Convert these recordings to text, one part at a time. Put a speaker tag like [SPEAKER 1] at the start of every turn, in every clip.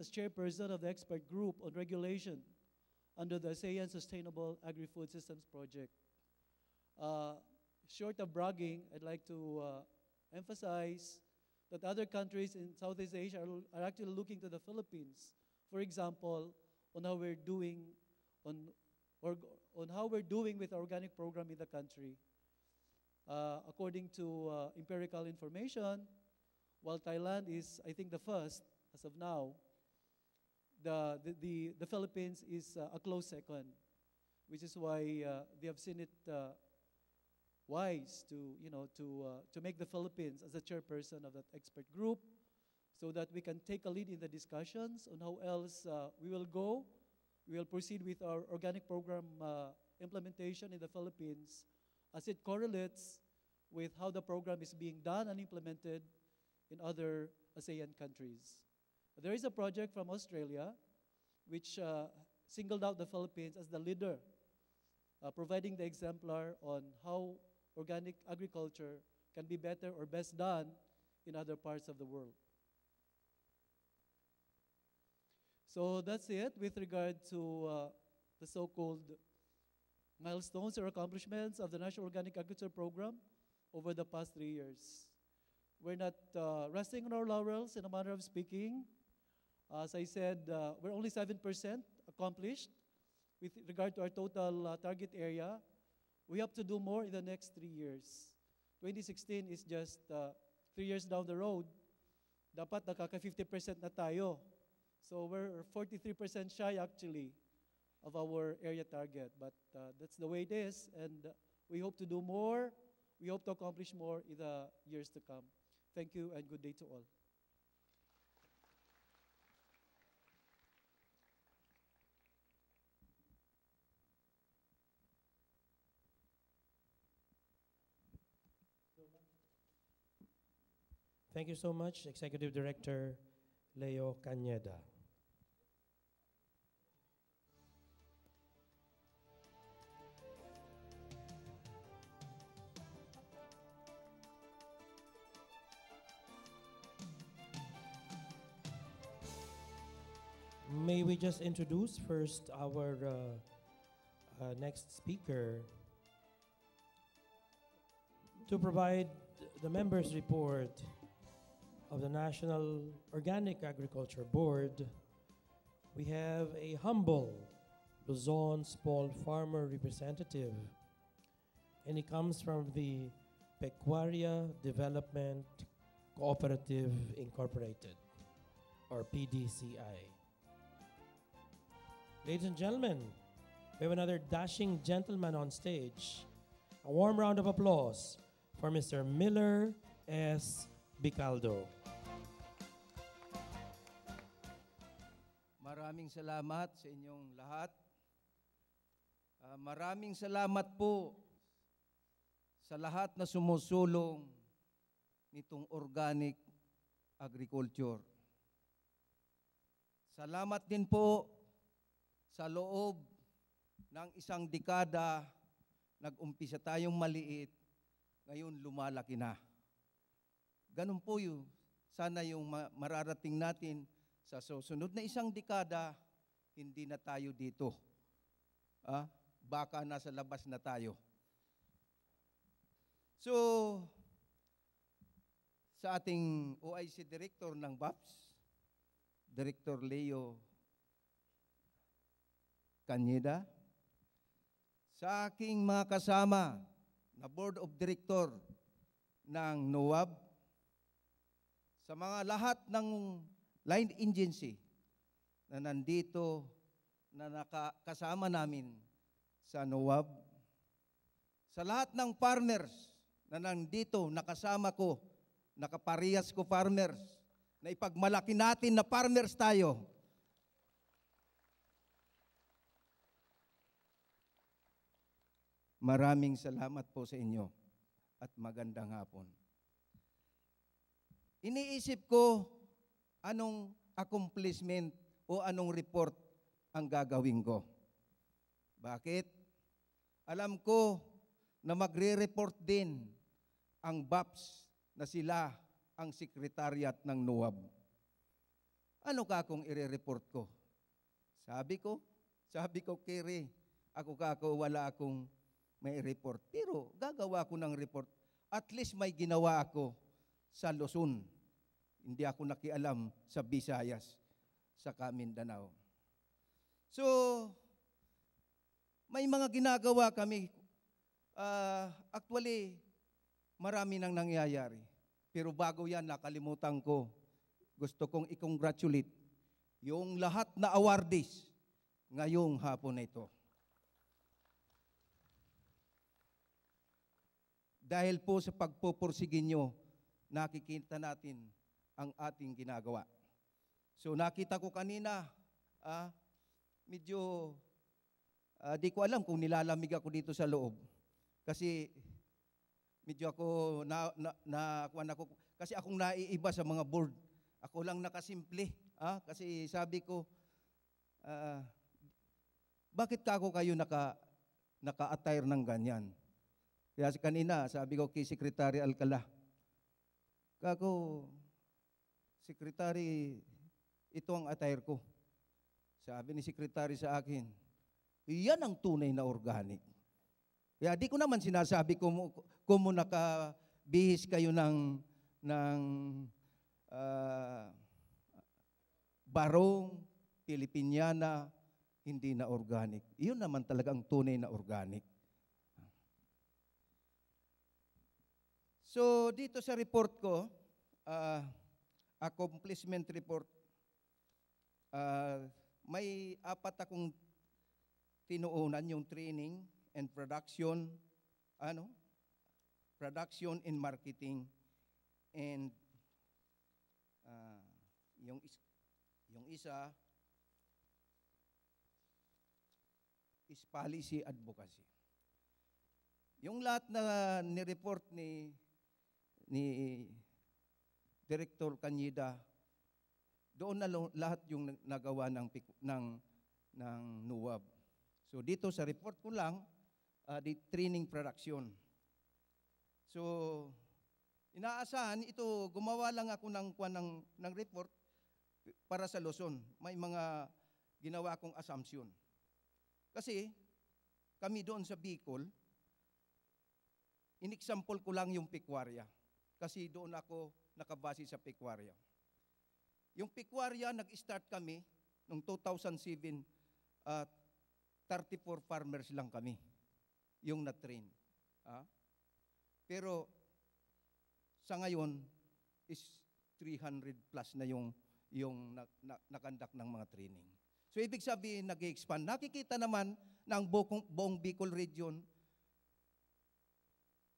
[SPEAKER 1] as chairperson of the expert group on regulation under the ASEAN Sustainable Agri-Food Systems Project. Short of bragging, I'd like to emphasize that other countries in Southeast Asia are actually looking to the Philippines, for example, on how we're doing on how we're doing with the organic program in the country. According to empirical information, while Thailand is, I think, the first as of now, the Philippines is a close second, which is why they have seen it wise to, to make the Philippines as a chairperson of that expert group, so that we can take a lead in the discussions on how else we will go. We will proceed with our organic program implementation in the Philippines as it correlates with how the program is being done and implemented in other ASEAN countries. There is a project from Australia which singled out the Philippines as the leader, providing the exemplar on how organic agriculture can be better or best done in other parts of the world. So that's it with regard to the so-called milestones or accomplishments of the National Organic Agriculture Program over the past 3 years. We're not resting on our laurels in a manner of speaking. As I said, we're only 7% accomplished with regard to our total target area. We have to do more in the next 3 years. 2016 is just 3 years down the road. Dapat nakaka 50% na tayo. So we're 43% shy actually of our area target. But that's the way it is, and we hope to do more. We hope to accomplish more in the years to come. Thank you and good day to all.
[SPEAKER 2] Thank you so much, Executive Director Leo Cañeda. May we just introduce first our next speaker to provide the members' report of the National Organic Agriculture Board. We have a humble Luzon small farmer representative, and he comes from the Pecuaria Development Cooperative Incorporated, or PDCI. Ladies and gentlemen, we have another dashing gentleman on stage. A warm round of applause for Mr. Miller S. Bicaldo.
[SPEAKER 3] Maraming salamat sa inyong lahat. Maraming salamat po sa lahat na sumusulong nitong organic agriculture. Salamat din po sa loob ng isang dekada, nag-umpisa tayong maliit, ngayon lumalaki na. Ganun po yun. Sana yung mararating natin sa susunod na isang dekada, hindi na tayo dito. Baka nasa labas na tayo. So, sa ating OIC Director ng BAPS, Director Leo Cañeda, sa aking mga kasama na Board of Director ng NOAB, sa mga lahat ng line agency na nandito na nakasama namin sa NOAB, sa lahat ng farmers na nandito nakasama ko, nakaparehas ko farmers, na ipagmalaki natin na farmers tayo. Maraming salamat po sa inyo at magandang hapon. Iniisip ko anong accomplishment o anong report ang gagawin ko. Bakit? Alam ko na magre-report din ang BAPS na sila ang secretariat ng NOAB. ano ka kung ire-report ko? Sabi ko, Kiri, wala akong may report. Pero gagawa ko ng report. At least may ginawa ako sa Luzon. Hindi ako nakialam sa Visayas, sa Mindanao. So, may mga ginagawa kami. Actually, marami nang nangyayari. Pero bago yan, nakalimutan ko. Gusto kong i-congratulate yung lahat na awardees ngayong hapon na ito. Dahil po sa pagpupursige nyo, nakikita natin ang ating ginagawa. So nakita ko kanina, medyo, di ko alam kung nilalamig ako dito sa loob. Kasi medyo ako, kasi akong naiiba sa mga board. Ako lang nakasimple. Kasi sabi ko, bakit kayo naka-attire ng ganyan? Kaya kanina, sabi ko kay Secretary Alcala, Secretary, ito ang attire ko. Sabi ni Secretary sa akin, iyan ang tunay na organic. Kaya di ko naman sinasabi kung nakabihis kayo ng barong, Pilipiniana, hindi na organic. Iyon naman talaga ang tunay na organic. So, dito sa report ko, accomplishment report, may 4 akong tinuunan, yung training and production, production and marketing, and yung isa is policy advocacy. Yung lahat na ni-report ni Director Cañeda, doon na lahat yung nagawa ng NUWAB. So dito sa report ko lang, the training production. So inaasahan ito, gumawa lang ako ng report para sa Luzon. May mga ginawa akong assumption. Kasi kami doon sa Bicol, in-example ko lang yung pecuaria. Kasi doon ako nakabase sa pecuaria. Yung pecuaria, nag-start kami noong 2007, 34 farmers lang kami yung na-train. Pero sa ngayon is 300 plus na yung nakandak ng mga training. So ibig sabihin, nag-expand. Nakikita naman na ang buong Bicol region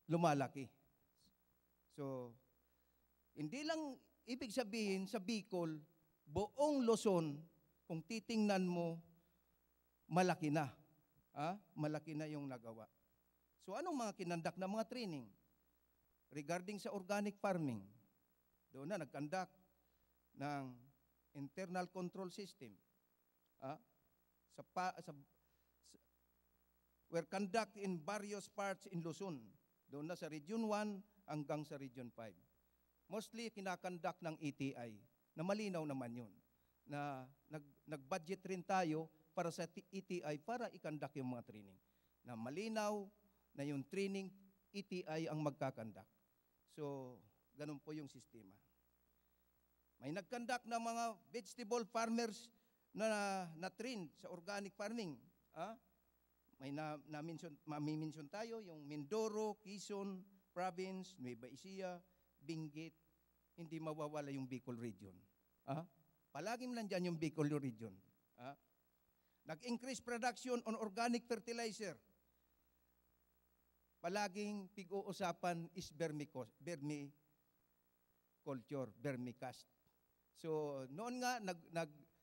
[SPEAKER 3] lumalaki. So, hindi lang ibig sabihin sa Bicol, buong Luzon, kung titingnan mo, malaki na. Malaki na yung nagawa. So, anong mga kinandak na mga training? Regarding sa organic farming, doon na nagkandak ng internal control system. Were conduct in various parts in Luzon. Doon na sa Region 1 hanggang sa Region 5. Mostly kinakandak ng ETI, na malinaw naman yun. Na nag-budget rin tayo para sa ETI para ikandak yung mga training. Na malinaw na yung training, ETI ang magkakandak. So, ganun po yung sistema. May nagkandak ng mga vegetable farmers na train sa organic farming. May mamimension tayo, yung Mindoro, Quezon Province, Nueva Ecija, Benguet, hindi mawawala yung Bicol region. Palaging nandyan yung Bicol region. Nag-increase production on organic fertilizer. Palaging pig-uusapan is vermiculture, vermicast. So, noon nga,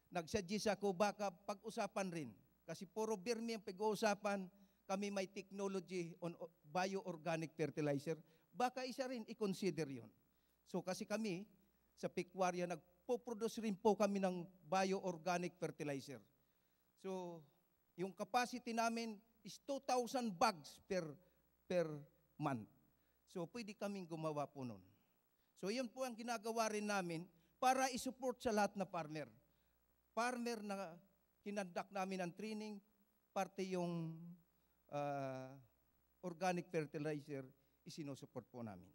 [SPEAKER 3] nag-suggest ako baka pag-usapan rin. Kasi puro vermi ang pag-uusapan, kami may technology on bioorganic fertilizer, baka isa rin i-consider yun. So kasi kami, sa pecuaria, nagpo-produce rin po kami ng bioorganic fertilizer. So, yung capacity namin is 2,000 bags per month. So, pwede kaming gumawa po nun. So, yun po ang ginagawa rin namin para isupport sa lahat na farmer. Farmer na kinandak namin ang training, parte yung organic fertilizer, isinusupport po namin.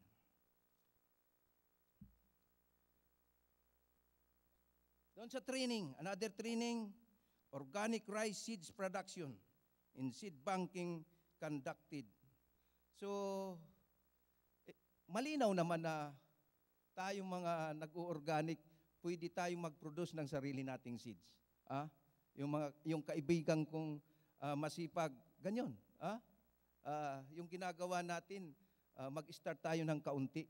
[SPEAKER 3] Doon sa training, another training, organic rice seeds production in seed banking conducted. So, malinaw naman na tayong mga nag-organic, pwede tayong mag-produce ng sarili nating seeds. Yung kaibigan kong masipag, ganyan. Yung ginagawa natin, mag-start tayo ng kaunti,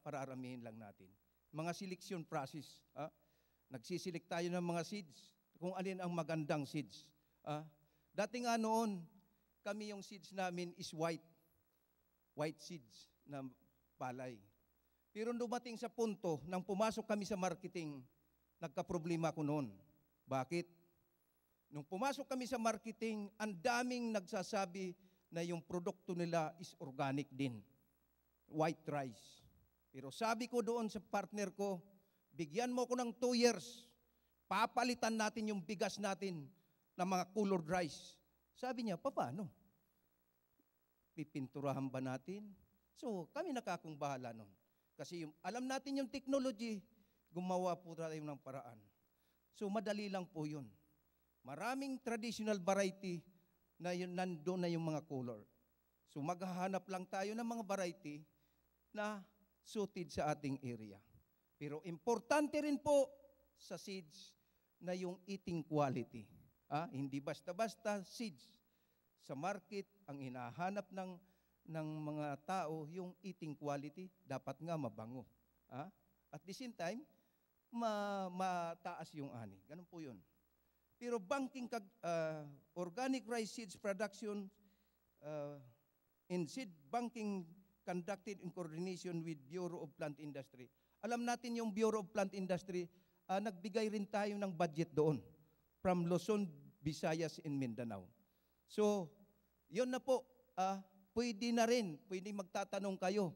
[SPEAKER 3] para aramihin lang natin. Mga selection process. Nagsisilik tayo ng mga seeds, kung alin ang magandang seeds. Dati nga noon, kami yung seeds namin is white seeds na palay. Pero dumating sa punto, nang pumasok kami sa marketing, nagka-problema ko noon. Bakit? Nung pumasok kami sa marketing, ang daming nagsasabi na yung produkto nila is organic din. White rice. Pero sabi ko doon sa partner ko, bigyan mo ko ng 2 years, papalitan natin yung bigas natin ng mga colored rice. Sabi niya, paano? Pipinturahan ba natin? So, kami nakakong bahala nun. Kasi alam natin yung technology, gumawa po tayo ng paraan. So, madali lang po yun. Maraming traditional variety na yun, nandun na yung mga color. So, maghahanap lang tayo ng mga variety na suited sa ating area. Pero importante rin po sa seeds na yung eating quality. Hindi basta-basta seeds. Sa market, ang hinahanap ng mga tao, yung eating quality, dapat nga mabango. At the same time, mataas yung ani. Ganun po yun. Pero organic rice seeds production and seed banking conducted in coordination with Bureau of Plant Industry. Alam natin yung Bureau of Plant Industry, nagbigay rin tayo ng budget doon from Luzon, Visayas, and Mindanao. So, yun na po, pwede na rin, pwede magtatanong kayo,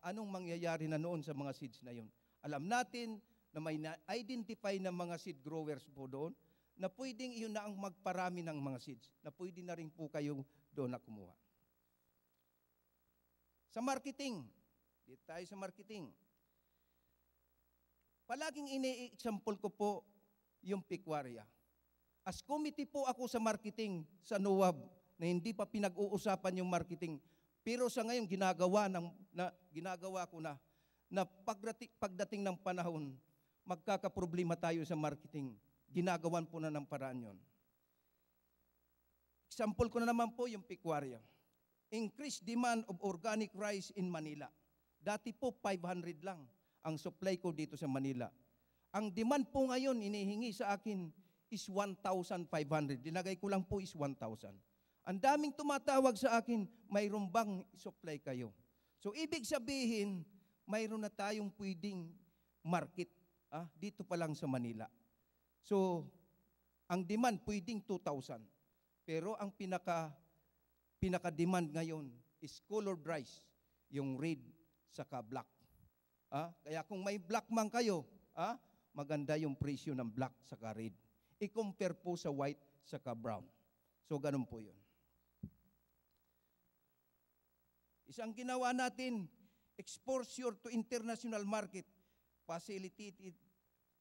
[SPEAKER 3] anong mangyayari na noon sa mga seeds na yun. Alam natin na may na-identify na mga seed growers po doon, na pwedeng iyon na ang magparami ng mga seeds, na pwede na rin po kayo doon na kumuha. Sa marketing, dito tayo sa marketing. Palaging ini-example ko po yung pecuaria. As committee po ako sa marketing sa NOAB, na hindi pa pinag-uusapan yung marketing, pero sa ngayon ginagawa ko na pagdating ng panahon, magkakaproblema tayo sa marketing. Ginagawan po na ng paraan yun. Example ko na naman po yung pecuaria. Increased demand of organic rice in Manila. Dati po 500 lang ang supply ko dito sa Manila. Ang demand po ngayon, inihingi sa akin is 1,500. Dinagay ko lang po is 1,000. Ang daming tumatawag sa akin, mayroon bang supply kayo? So, ibig sabihin, mayroon na tayong pwedeng market dito pa lang sa Manila. So, ang demand pwedeng 2,000. Pero ang pinaka-demand ngayon is colored rice, yung red saka black. Kaya kung may black man kayo, maganda yung presyo ng black saka red. I-compare po sa white saka brown. So, ganun po yun. Isang ginawa natin, exposure to international market, facilitated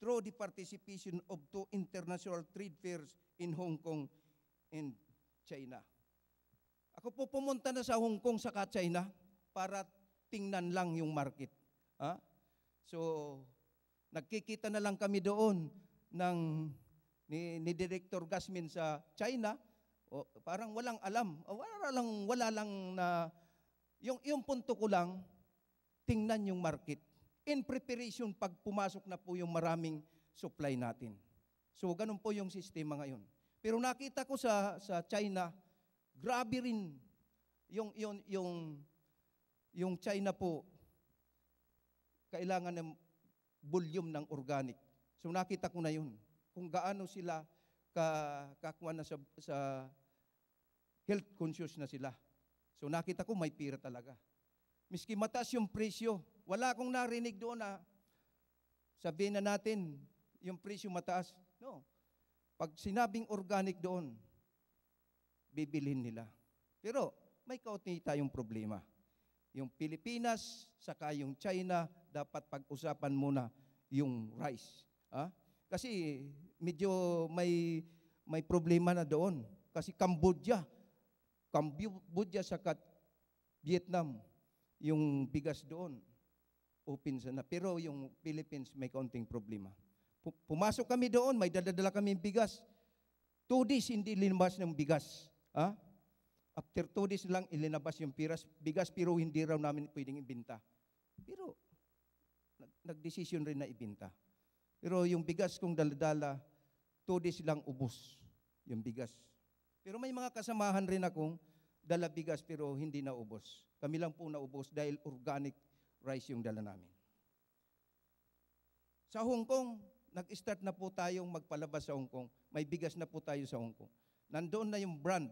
[SPEAKER 3] through the participation of 2 international trade fairs in Hong Kong and China. Ako po pumunta na sa Hong Kong saka China para tingnan lang yung market. So, nagkikita na lang kami doon ni Director Gasmin sa China. Parang walang alam. Wala lang na, yung punto ko lang, tingnan yung market. In preparation, pag pumasok na po yung maraming supply natin. So, ganun po yung sistema ngayon. Pero nakita ko sa China, grabe rin yung China po, kailangan ng volume ng organic. So nakita ko na yun. Kung gaano sila kakuha na sa health conscious na sila. So nakita ko may pira talaga. Miski mataas yung presyo, wala akong narinig doon na sabihin na natin, yung presyo mataas. No. Pag sinabing organic doon, bibilhin nila. Pero may kaunti tayong problema. Yung Pilipinas, saka yung China, dapat pag-usapan muna yung rice. Kasi medyo may problema na doon. Kasi Cambodia saka Vietnam, yung bigas doon, open sana. Pero yung Philippines may kaunting problema. Pumasok kami doon, may dadadala kami bigas. 2 days hindi linabas ng bigas. After 2 days lang ilinabas yung bigas, pero hindi raw namin pwedeng ibenta. Pero nagdesisyon rin na ibenta. Pero yung bigas kong daladala, 2 days lang ubos yung bigas. Pero may mga kasamahan rin akong dala bigas pero hindi na ubos. Kami lang po naubos dahil organic rice yung dala namin. Sa Hong Kong, nag-start na po tayong magpalabas sa Hong Kong. May bigas na po tayo sa Hong Kong. Nandoon na yung brand.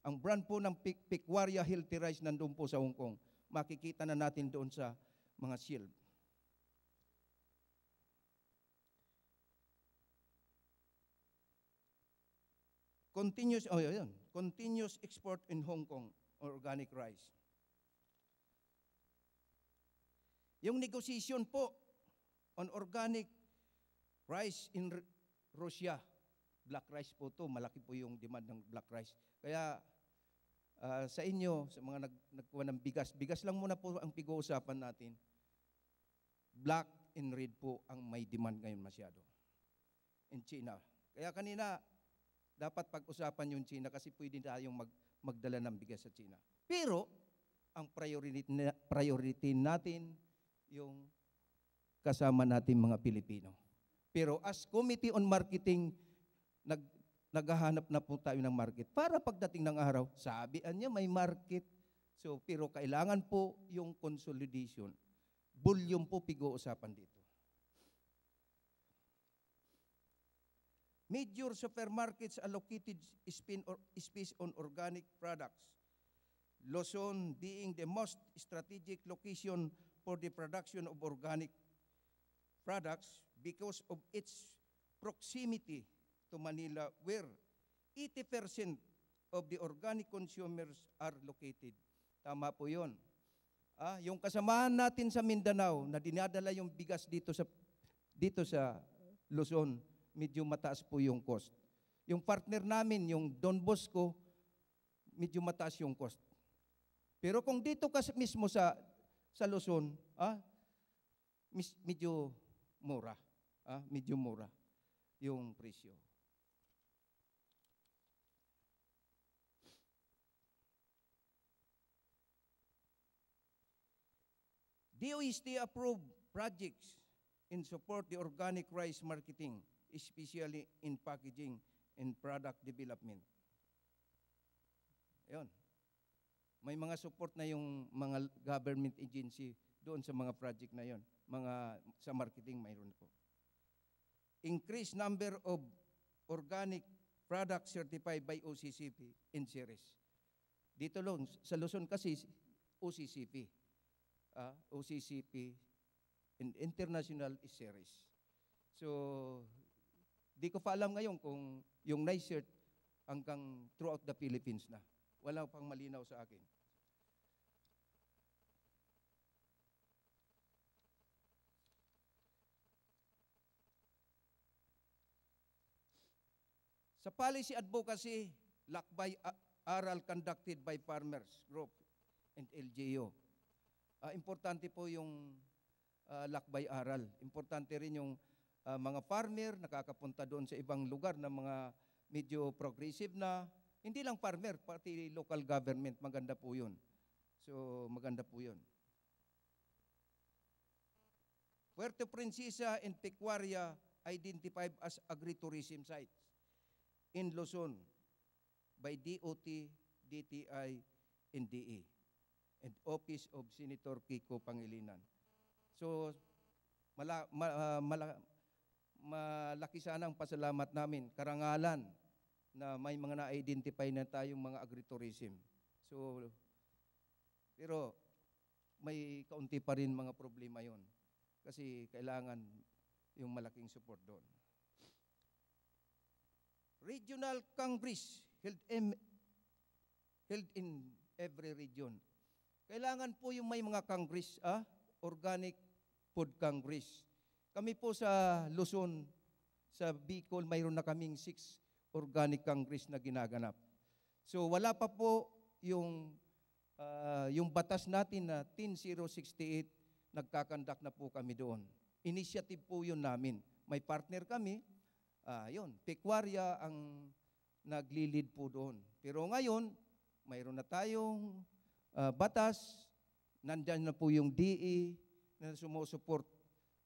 [SPEAKER 3] Ang brand po ng Pequaria Healthy Rice nandoon po sa Hong Kong. Makikita na natin doon sa mga shelf. Continuous export in Hong Kong organic rice. Yung negotiation po on organic rice in Russia, black rice po to, malaki po yung demand ng black rice. Kaya sa inyo, sa mga nagkuha ng bigas lang muna po ang pag-uusapan natin. Black and red po ang may demand ngayon masyado in China. Kaya kanina, dapat pag-usapan yung China kasi pwede tayong magdala ng bigas sa China. Pero, ang priority natin yung kasama natin mga Pilipino. Pero as Committee on Marketing, naghahanap na po tayo ng market. Para pagdating ng araw, sabihan niya may market. So, pero kailangan po yung consolidation. Volume po pag-uusapan dito. Major supermarkets allocated space on organic products. Luzon being the most strategic location for the production of organic products because of its proximity to Manila, where 80% of the organic consumers are located. Tama po yun. Yung kasamahan natin sa Mindanao na dinadala yung bigas dito sa Luzon, medyo mataas po yung cost. Yung partner namin, yung Don Bosco, medyo mataas yung cost. Pero kung dito ka mismo sa Luzon, medyo mura. Medyo mura yung presyo. DOST approved projects in support the organic rice marketing, especially in packaging and product development. Ayun. May mga support na yung mga government agency doon sa mga project na yon. Sa marketing mayroon po. Increased number of organic products certified by OCCP in series. Dito lang, sa Luzon kasi OCCP. OCCP and International Series. So, di ko pa alam ngayon kung yung NICERT hanggang throughout the Philippines na. Wala pang malinaw sa akin. Sa policy advocacy, lakbay aral conducted by farmers group and LGU. Importante po yung lakbay aral. Importante rin yung mga farmer nakakapunta doon sa ibang lugar na mga medyo progressive na. Hindi lang farmer, pati local government, maganda po yun. So, maganda po yun. Puerto Princesa and Pequaria identified as agritourism sites in Luzon by DOT, DTI, and DE, and Office of Senator Kiko Pangilinan. So, malaki sana ang pasalamat namin, karangalan, na may mga na-identify na tayong mga agritourism. So, pero may kaunti pa rin mga problema yon. Kasi kailangan yung malaking support doon. Regional Congress held in every region. Kailangan po yung may mga Congress, Organic Food Congress. Kami po sa Luzon, sa Bicol, mayroon na kaming 6 Organic Congress na ginaganap. So wala pa po yung batas natin na 10068, nagkakandak na po kami doon. Initiative po yun namin. May partner kami, Pecuaria ang naglilid po doon. Pero ngayon, mayroon na tayong batas, nandyan na po yung DE na sumusuport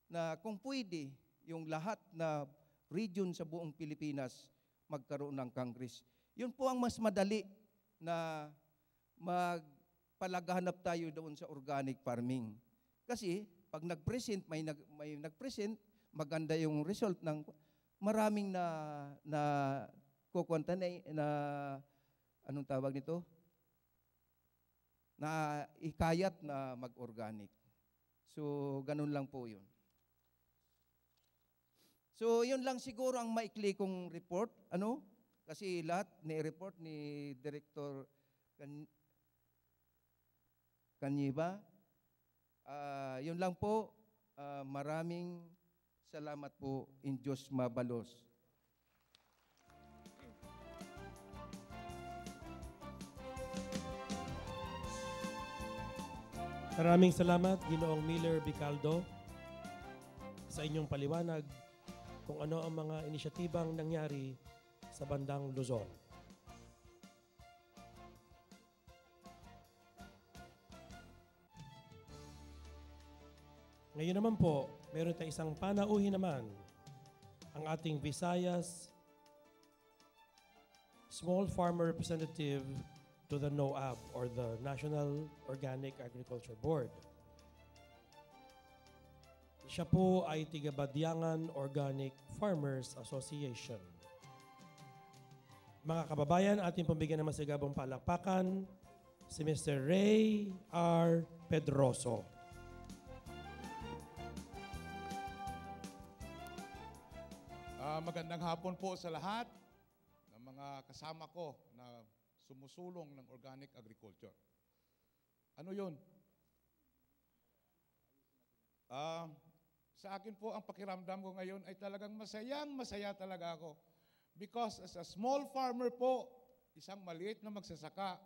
[SPEAKER 3] na kung pwede, yung lahat na region sa buong Pilipinas magkaroon ng Congress. Yun po ang mas madali na magpalaghanap tayo doon sa organic farming. Kasi pag nag-present, may nag-present, maganda yung result ng maraming na kukwanta na anong tawag nito? Na ikayat na mag-organic. So, ganun lang po yun. So, yun lang siguro ang maikli kong report. Kasi lahat ni-report ni Director Kanyiba. Yun lang po. Maraming salamat po. In Diyos mabalos.
[SPEAKER 2] Maraming salamat, Ginoong Miller Bicaldo, sa inyong paliwanag kung ano ang mga inisyatibang nangyari sa bandang Luzon. Ngayon naman po, meron tayong isang panauhin naman, ang ating Visayas Small Farmer Representative to the NOAB, or the National Organic Agriculture Board. Siya po ay Tigabadyangan Organic Farmers Association. Mga kababayan, ating pambigyan ng masigabong palakpakan si Mr. Ray R. Pedroso.
[SPEAKER 4] Magandang hapon po sa lahat ng mga kasama ko na sumusulong ng organic agriculture. Ano yun? Sa akin po, ang pakiramdam ko ngayon ay talagang masaya talaga ako. Because as a small farmer po, isang maliit na magsasaka,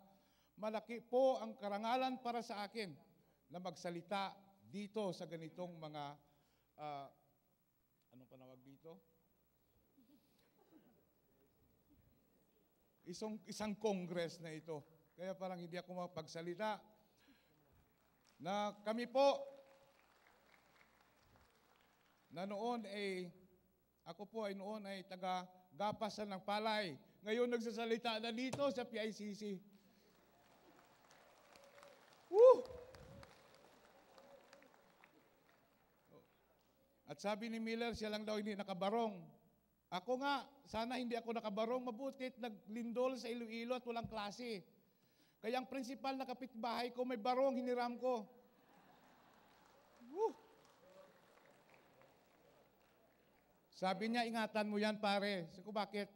[SPEAKER 4] malaki po ang karangalan para sa akin na magsalita dito sa ganitong mga, anong panawag dito? Isang congress na ito. Kaya parang hindi ako mapagsalita. Na kami po, na noon ay, ako po ay noon ay taga-gapasan ng palay. Ngayon nagsasalita na dito sa PICC. Woo! At sabi ni Miller, siya lang daw hindi nakabarong. Ako nga, sana hindi ako nakabarong, mabutit naglindol sa Iloilo at walang klase. Kaya ang principal na kapitbahay ko, may barong, hiniram ko. Woo! Sabi niya, ingatan mo yan pare. Sabi ko, bakit?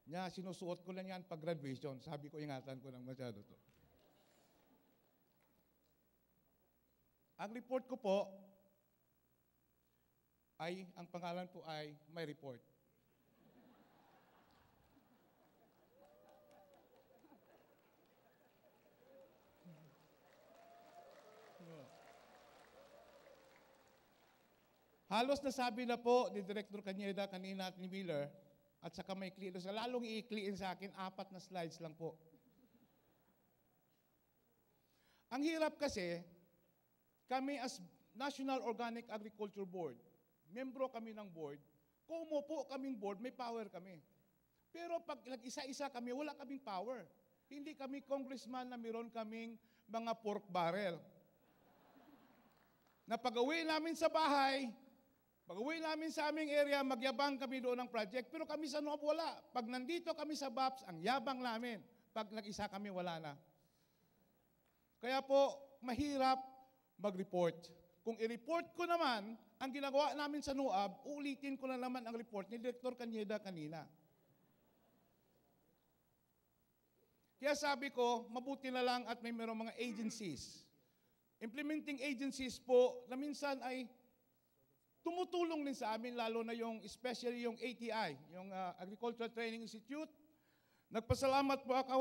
[SPEAKER 4] Niya, sinusuot ko lang yan pag graduation. Sabi ko, ingatan ko ng masyado to. Ang report ko po, ang pangalan po ay My Report. Halos nasabi na po ni Director Cañeda kanina at ni Miller, at saka may ikli, lalong iikliin sa akin, 4 na slides lang po. Ang hirap kasi, kami as National Organic Agriculture Board, membro kami ng board, kung umupo kaming board, may power kami. Pero pag nag-isa-isa kami, wala kaming power. Hindi kami congressman na meron kaming mga pork barrel. Na pag-uwi namin sa bahay, pag-uwi namin sa aming area, magyabang kami doon ng project, pero kami sa NOAB wala. Pag nandito kami sa BAPS, ang yabang namin. Pag nag-isa kami, wala na. Kaya po, mahirap mag-report. Kung i-report ko naman, ang ginagawa namin sa NUAB, uulitin ko na naman ang report ni Director Cañeda kanina. Kaya sabi ko, mabuti na lang at may merong mga agencies. Implementing agencies po na minsan ay tumutulong din sa amin, lalo na yung, especially yung ATI, yung Agricultural Training Institute. Nagpasalamat po ako.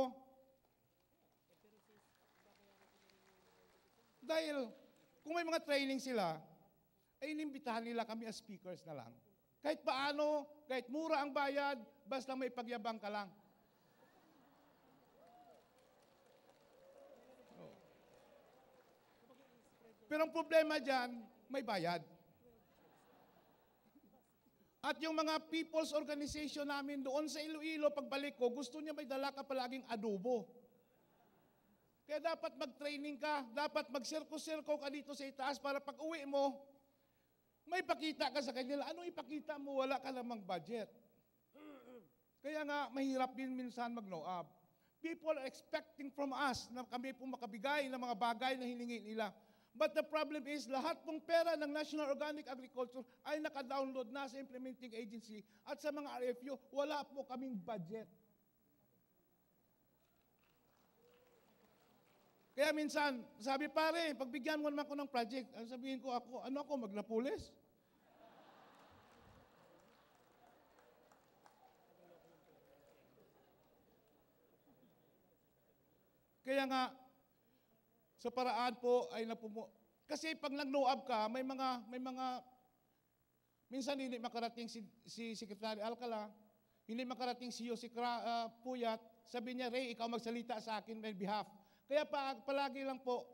[SPEAKER 4] Dahil kung may mga training sila, ay inimbitahan nila kami as speakers na lang. Kahit paano, kahit mura ang bayad, basta may pagyabang ka lang. Pero ang problema dyan, may bayad. At yung mga people's organization namin doon sa Iloilo, pagbalik ko, gusto niya may dala ka palaging adobo. Kaya dapat mag-training ka, dapat mag-sirko-sirko ka dito sa itaas para pag uwi mo, may pakita ka sa kanila. Ano ipakita mo? Wala ka namang budget. Kaya nga, mahirap din minsan mag-NOAB. People are expecting from us na kami po makabigay ng mga bagay na hiningi nila. But the problem is, lahat pong pera ng National Organic Agriculture ay naka-download na sa implementing agency at sa mga RFU, wala po kaming budget. Kaya minsan, sabi pare, pagbigyan mo naman ko ng project, sabihin ko ako, ano ako, maglapulis? Kaya nga, sa paraan po ay kasi pag nag-NOAB ka, may mga minsan hindi makarating si Secretary Alcala, hindi makarating si Yossi Puyat, sabi niya, Ray, ikaw magsalita sa akin on behalf. Kaya palagi lang po,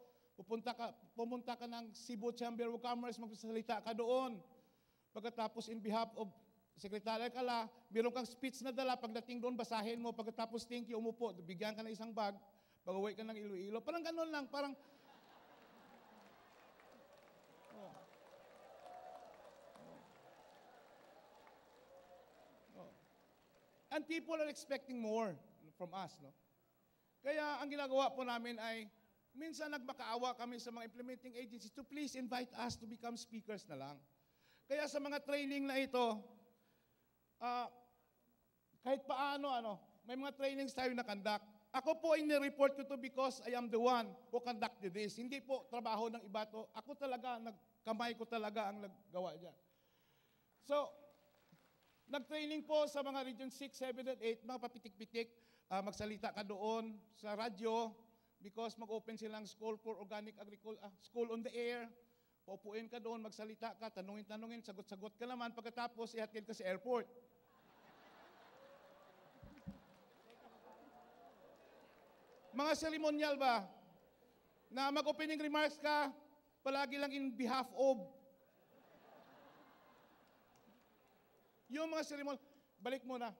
[SPEAKER 4] pumunta ka ng Cebu Chamber of Commerce, magsalita ka doon. Pagkatapos in behalf of Secretary Alcala, meron kang speech na dala, pagdating doon, basahin mo, pagkatapos thank you, umupo, bigyan ka ng isang bag, pag-uwi ka ng Iloilo. Parang ganun lang, parang... Oh. Oh. And people are expecting more from us, no? Kaya ang ginagawa po namin ay, minsan nagmakaawa kami sa mga implementing agencies to please invite us to become speakers na lang. Kaya sa mga training na ito, kahit paano, may mga trainings tayo na conduct. Ako po ay nireport ko to because I am the one who conducted this. Hindi po trabaho ng iba to. Ako talaga, kamay ko talaga ang naggawa dyan. So, nag-training po sa mga Region 6, 7, and 8, mga papitik-pitik, magsalita ka doon sa radyo because mag-open silang school for organic agriculture, school on the air. Pupuin ka doon, magsalita ka, tanungin, sagot-sagot ka naman, pagkatapos ihatid ka sa airport. Mga ceremonial ba? Na mag-opening remarks ka, palagi lang in behalf of. Yung mga ceremonial, balik mo na.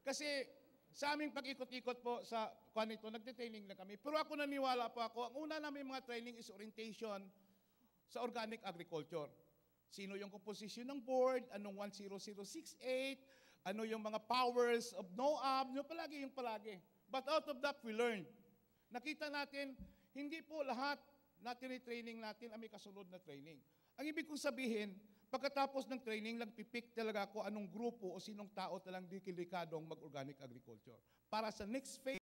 [SPEAKER 4] Kasi sa aming pag-ikot-ikot po sa kanito, nagte-training na kami. Pero ako naniwala po ako, ang una namin mga training is orientation sa organic agriculture. Sino yung composition ng board, anong 10068, ano yung mga powers of NOAB, yung palagi. But out of that, we learned. Nakita natin, hindi po lahat na training natin ay may kasunod na training. Ang ibig kong sabihin, pagkatapos ng training, nagpipick talaga ako anong grupo o sinong tao talang delikadong mag-organic agriculture. Para sa next phase,